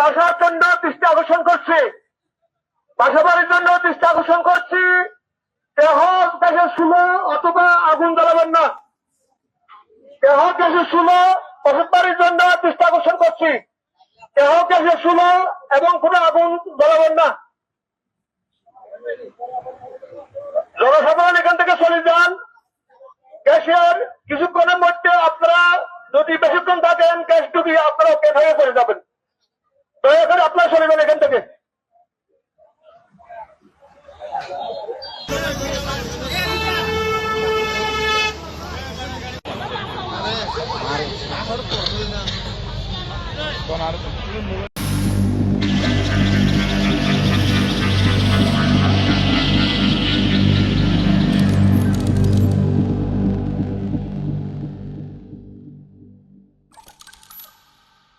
বাসার জন্য দৃষ্টি আকর্ষণ করছি, বাসা বাড়ির জন্য দৃষ্টি আকর্ষণ করছি। কেহ গ্যাসের চুলা অথবা আগুন জ্বালাবেন না। কেহ গ্যাসের চুলা বাসা বাড়ির জন্য দৃষ্টি আকর্ষণ করছি। কেহ গ্যাসের চুলা এবং কোনো আগুন জ্বালাবেন না। জনসাধারণ এখান থেকে চলে যান। গ্যাসের কিছুক্ষণের মধ্যে আপনারা যদি বেশিক্ষণ থাকেন গ্যাস ডুবিয়ে আপনারা অজ্ঞান হয়ে পড়ে যাবেন। দয়া করে আপনারা চলে যান এখান থেকে।